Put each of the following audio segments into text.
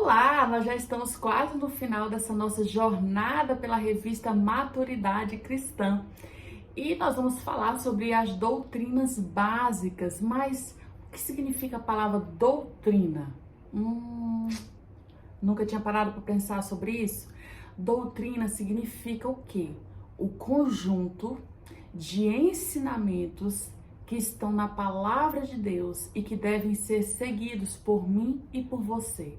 Olá, nós já estamos quase no final dessa nossa jornada pela revista Maturidade Cristã. E nós vamos falar sobre as doutrinas básicas. Mas o que significa a palavra doutrina? Nunca tinha parado para pensar sobre isso? Doutrina significa o quê? O conjunto de ensinamentos que estão na palavra de Deus e que devem ser seguidos por mim e por você.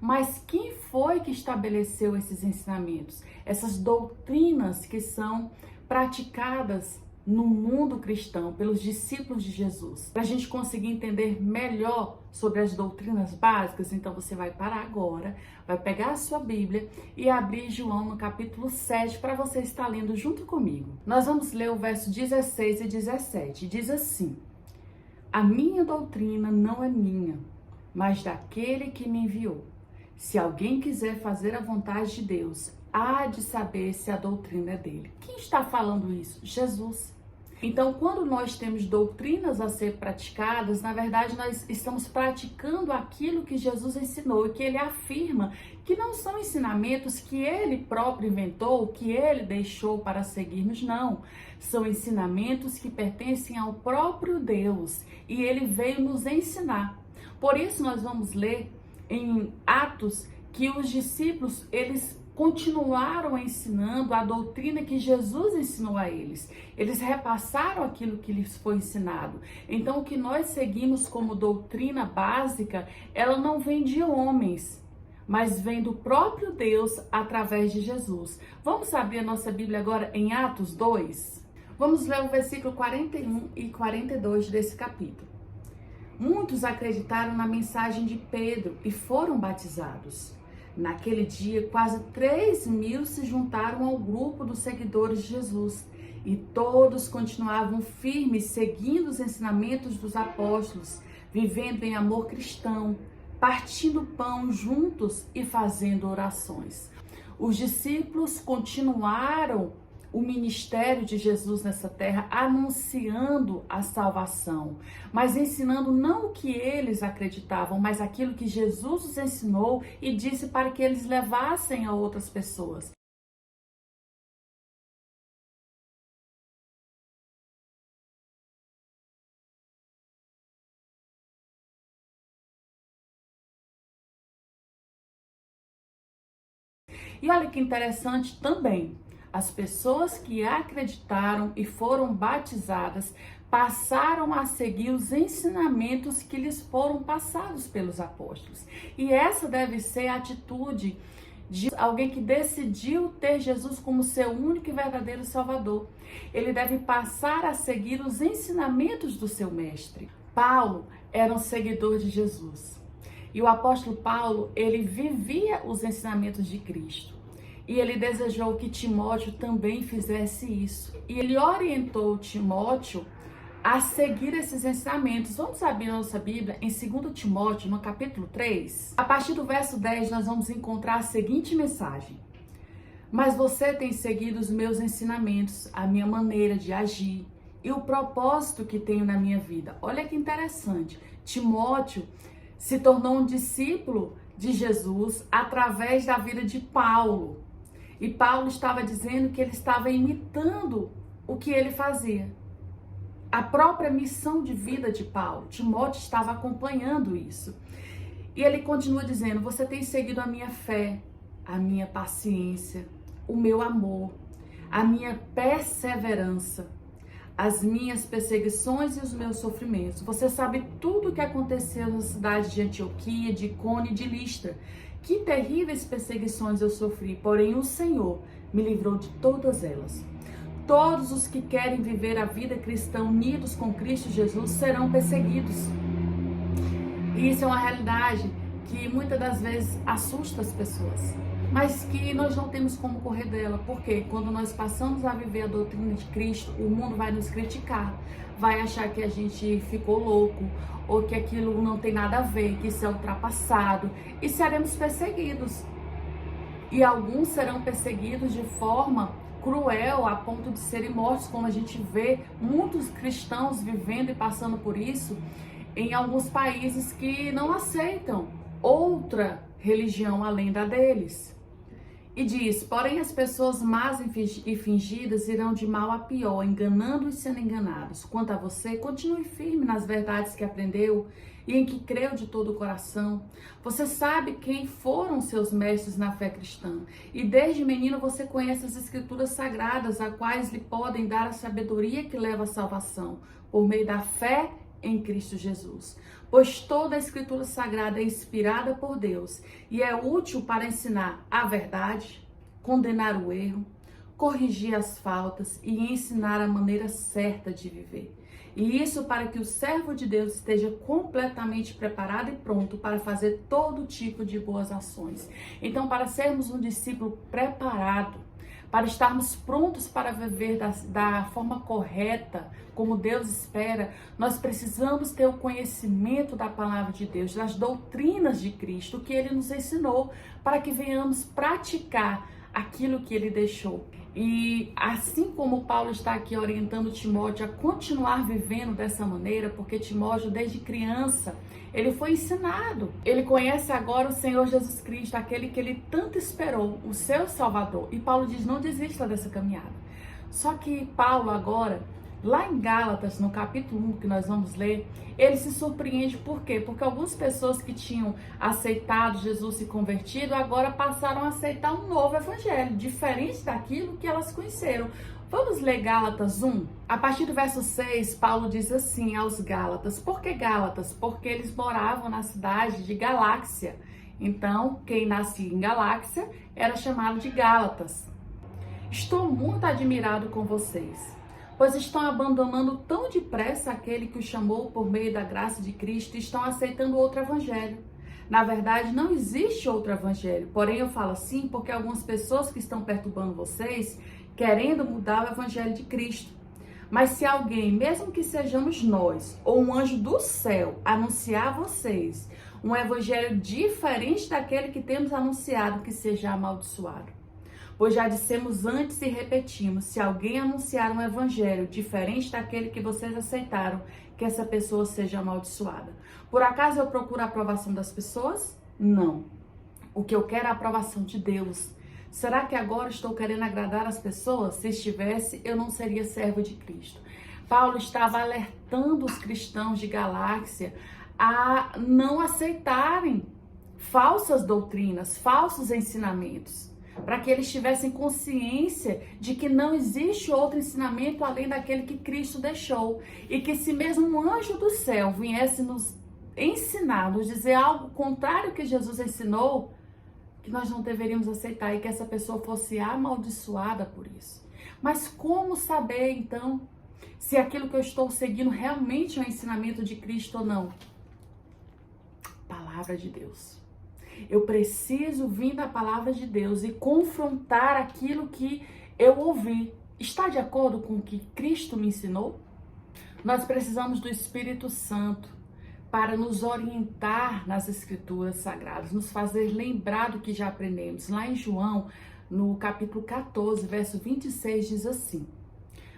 Mas quem foi que estabeleceu esses ensinamentos? Essas doutrinas que são praticadas no mundo cristão pelos discípulos de Jesus. Para a gente conseguir entender melhor sobre as doutrinas básicas, então você vai parar agora, vai pegar a sua Bíblia e abrir João no capítulo 7 para você estar lendo junto comigo. Nós vamos ler o verso 16 e 17. Diz assim: A minha doutrina não é minha, mas daquele que me enviou. Se alguém quiser fazer a vontade de Deus, há de saber se a doutrina é dele. Quem está falando isso? Jesus. Então, quando nós temos doutrinas a ser praticadas, na verdade, nós estamos praticando aquilo que Jesus ensinou e que ele afirma que não são ensinamentos que ele próprio inventou, que ele deixou para seguirmos, não. São ensinamentos que pertencem ao próprio Deus e ele veio nos ensinar. Por isso, nós vamos ler em Atos que os discípulos, eles continuaram ensinando a doutrina que Jesus ensinou a eles. Eles repassaram aquilo que lhes foi ensinado. Então, o que nós seguimos como doutrina básica, ela não vem de homens, mas vem do próprio Deus através de Jesus. Vamos abrir a nossa Bíblia agora em Atos 2? Vamos ler o versículo 41 e 42 desse capítulo. Muitos acreditaram na mensagem de Pedro e foram batizados. Naquele dia, quase 3.000 se juntaram ao grupo dos seguidores de Jesus e todos continuavam firmes, seguindo os ensinamentos dos apóstolos, vivendo em amor cristão, partindo pão juntos e fazendo orações. Os discípulos continuaram o ministério de Jesus nessa terra, anunciando a salvação, mas ensinando não o que eles acreditavam, mas aquilo que Jesus os ensinou e disse para que eles levassem a outras pessoas. E olha que interessante também. As pessoas que acreditaram e foram batizadas passaram a seguir os ensinamentos que lhes foram passados pelos apóstolos. E essa deve ser a atitude de alguém que decidiu ter Jesus como seu único e verdadeiro Salvador. Ele deve passar a seguir os ensinamentos do seu mestre. Paulo era um seguidor de Jesus. E o apóstolo Paulo, ele vivia os ensinamentos de Cristo. E ele desejou que Timóteo também fizesse isso. E ele orientou Timóteo a seguir esses ensinamentos. Vamos abrir a nossa Bíblia em 2 Timóteo, no capítulo 3. A partir do verso 10, nós vamos encontrar a seguinte mensagem. Mas você tem seguido os meus ensinamentos, a minha maneira de agir e o propósito que tenho na minha vida. Olha que interessante. Timóteo se tornou um discípulo de Jesus através da vida de Paulo. E Paulo estava dizendo que ele estava imitando o que ele fazia. A própria missão de vida de Paulo. Timóteo estava acompanhando isso. E ele continua dizendo: você tem seguido a minha fé, a minha paciência, o meu amor, a minha perseverança, as minhas perseguições e os meus sofrimentos. Você sabe tudo o que aconteceu na cidade de Antioquia, de Icônio e de Listra. Que terríveis perseguições eu sofri, porém o Senhor me livrou de todas elas. Todos os que querem viver a vida cristã unidos com Cristo Jesus serão perseguidos. E isso é uma realidade que muitas das vezes assusta as pessoas, mas que nós não temos como correr dela, porque quando nós passamos a viver a doutrina de Cristo, o mundo vai nos criticar, vai achar que a gente ficou louco, ou que aquilo não tem nada a ver, que isso é ultrapassado, e seremos perseguidos. E alguns serão perseguidos de forma cruel a ponto de serem mortos, como a gente vê muitos cristãos vivendo e passando por isso em alguns países que não aceitam outra religião além da deles. E diz, porém as pessoas más e fingidas irão de mal a pior, enganando e sendo enganados. Quanto a você, continue firme nas verdades que aprendeu e em que creu de todo o coração. Você sabe quem foram seus mestres na fé cristã. E desde menino você conhece as escrituras sagradas, as quais lhe podem dar a sabedoria que leva à salvação, por meio da fé em Cristo Jesus. Pois toda a escritura sagrada é inspirada por Deus e é útil para ensinar a verdade, condenar o erro, corrigir as faltas e ensinar a maneira certa de viver. E isso para que o servo de Deus esteja completamente preparado e pronto para fazer todo tipo de boas ações. Então, para sermos um discípulo preparado, para estarmos prontos para viver da forma correta, como Deus espera, nós precisamos ter o conhecimento da palavra de Deus, das doutrinas de Cristo, que Ele nos ensinou, para que venhamos praticar aquilo que Ele deixou. E assim como Paulo está aqui orientando Timóteo a continuar vivendo dessa maneira, porque Timóteo desde criança, ele foi ensinado. Ele conhece agora o Senhor Jesus Cristo, aquele que ele tanto esperou, o seu Salvador. E Paulo diz, não desista dessa caminhada. Só que Paulo agora, lá em Gálatas, no capítulo 1, que nós vamos ler, ele se surpreende. Por quê? Porque algumas pessoas que tinham aceitado Jesus e convertido, agora passaram a aceitar um novo evangelho, diferente daquilo que elas conheceram. Vamos ler Gálatas 1? A partir do verso 6, Paulo diz assim aos Gálatas. Por que Gálatas? Porque eles moravam na cidade de Galáxia. Então, quem nascia em Galáxia era chamado de Gálatas. Estou muito admirado com vocês, pois estão abandonando tão depressa aquele que os chamou por meio da graça de Cristo e estão aceitando outro evangelho. Na verdade, não existe outro evangelho, porém eu falo assim porque algumas pessoas que estão perturbando vocês, querendo mudar o evangelho de Cristo. Mas se alguém, mesmo que sejamos nós, ou um anjo do céu, anunciar a vocês um evangelho diferente daquele que temos anunciado, que seja amaldiçoado. Pois já dissemos antes e repetimos, se alguém anunciar um evangelho diferente daquele que vocês aceitaram, que essa pessoa seja amaldiçoada. Por acaso eu procuro a aprovação das pessoas? Não. O que eu quero é a aprovação de Deus. Será que agora estou querendo agradar as pessoas? Se estivesse, eu não seria servo de Cristo. Paulo estava alertando os cristãos de Galáxia a não aceitarem falsas doutrinas, falsos ensinamentos, para que eles tivessem consciência de que não existe outro ensinamento além daquele que Cristo deixou. E que se mesmo um anjo do céu viesse nos ensinar, nos dizer algo contrário ao que Jesus ensinou, que nós não deveríamos aceitar e que essa pessoa fosse amaldiçoada por isso. Mas como saber, então, se aquilo que eu estou seguindo realmente é o ensinamento de Cristo ou não? Palavra de Deus. Eu preciso vir da palavra de Deus e confrontar aquilo que eu ouvi. Está de acordo com o que Cristo me ensinou? Nós precisamos do Espírito Santo para nos orientar nas Escrituras Sagradas, nos fazer lembrar do que já aprendemos. Lá em João, no capítulo 14, verso 26, diz assim: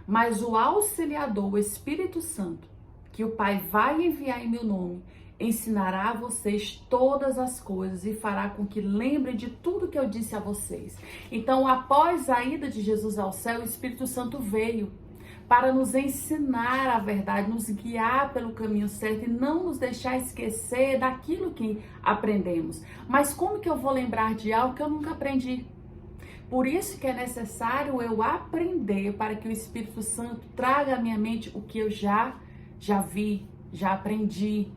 mas o Auxiliador, o Espírito Santo, que o Pai vai enviar em meu nome, ensinará a vocês todas as coisas e fará com que lembrem de tudo que eu disse a vocês. Então, após a ida de Jesus ao céu, o Espírito Santo veio para nos ensinar a verdade, nos guiar pelo caminho certo e não nos deixar esquecer daquilo que aprendemos. Mas como que eu vou lembrar de algo que eu nunca aprendi? Por isso que é necessário eu aprender, para que o Espírito Santo traga à minha mente o que eu já vi, já aprendi.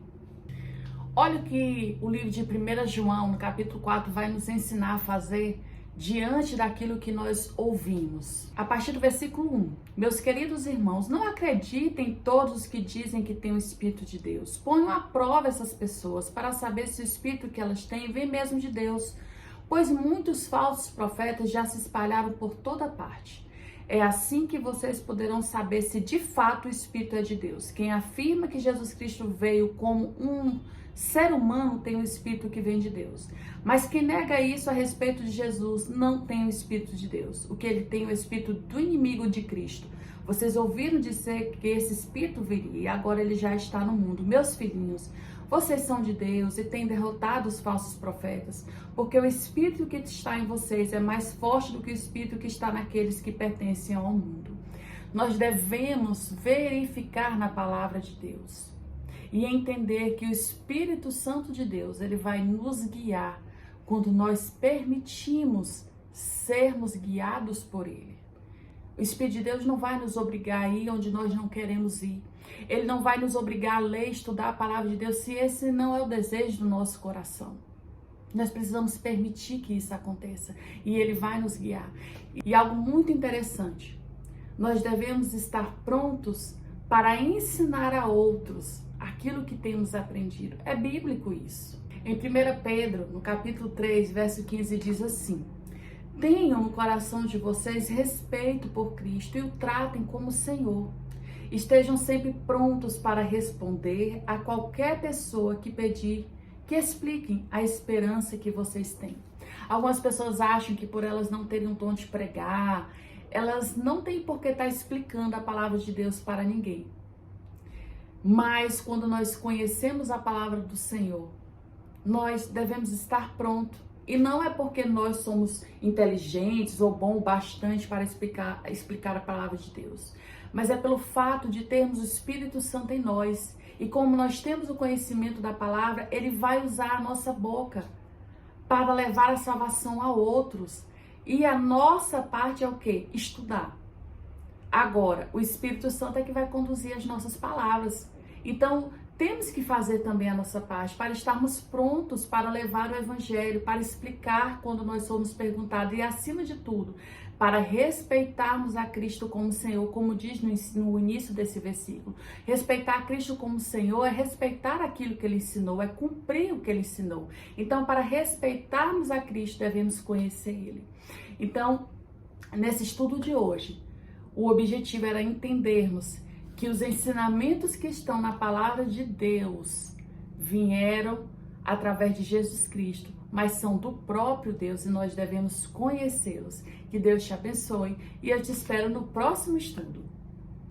Olha o que o livro de 1 João, no capítulo 4, vai nos ensinar a fazer diante daquilo que nós ouvimos. A partir do versículo 1. Meus queridos irmãos, não acreditem em todos os que dizem que têm o Espírito de Deus. Ponham à prova essas pessoas para saber se o Espírito que elas têm vem mesmo de Deus. Pois muitos falsos profetas já se espalharam por toda parte. É assim que vocês poderão saber se de fato o Espírito é de Deus. Quem afirma que Jesus Cristo veio como um Ser humano tem o Espírito que vem de Deus. Mas quem nega isso a respeito de Jesus não tem o Espírito de Deus. O que ele tem é o Espírito do inimigo de Cristo. Vocês ouviram dizer que esse Espírito viria e agora ele já está no mundo. Meus filhinhos, vocês são de Deus e têm derrotado os falsos profetas, porque o Espírito que está em vocês é mais forte do que o Espírito que está naqueles que pertencem ao mundo. Nós devemos verificar na palavra de Deus e entender que o Espírito Santo de Deus, ele vai nos guiar quando nós permitimos sermos guiados por ele. O Espírito de Deus não vai nos obrigar a ir onde nós não queremos ir. Ele não vai nos obrigar a ler e estudar a palavra de Deus se esse não é o desejo do nosso coração. Nós precisamos permitir que isso aconteça e ele vai nos guiar. E algo muito interessante, nós devemos estar prontos para ensinar a outros aquilo que temos aprendido. É bíblico isso. Em 1 Pedro, no capítulo 3, verso 15, diz assim: tenham no coração de vocês respeito por Cristo e o tratem como Senhor. Estejam sempre prontos para responder a qualquer pessoa que pedir que expliquem a esperança que vocês têm. Algumas pessoas acham que por elas não terem um dom de pregar, elas não têm por que estar explicando a palavra de Deus para ninguém. Mas quando nós conhecemos a palavra do Senhor, nós devemos estar prontos. E não é porque nós somos inteligentes ou bons bastante para explicar a palavra de Deus, mas é pelo fato de termos o Espírito Santo em nós. E como nós temos o conhecimento da palavra, ele vai usar a nossa boca para levar a salvação a outros. E a nossa parte é o quê? Estudar. Agora, o Espírito Santo é que vai conduzir as nossas palavras. Então, temos que fazer também a nossa parte para estarmos prontos para levar o Evangelho, para explicar quando nós somos perguntados e, acima de tudo, para respeitarmos a Cristo como Senhor, como diz no início desse versículo. Respeitar a Cristo como Senhor é respeitar aquilo que Ele ensinou, é cumprir o que Ele ensinou. Então, para respeitarmos a Cristo, devemos conhecer Ele. Então, nesse estudo de hoje, o objetivo era entendermos que os ensinamentos que estão na palavra de Deus vieram através de Jesus Cristo, mas são do próprio Deus e nós devemos conhecê-los. Que Deus te abençoe e eu te espero no próximo estudo.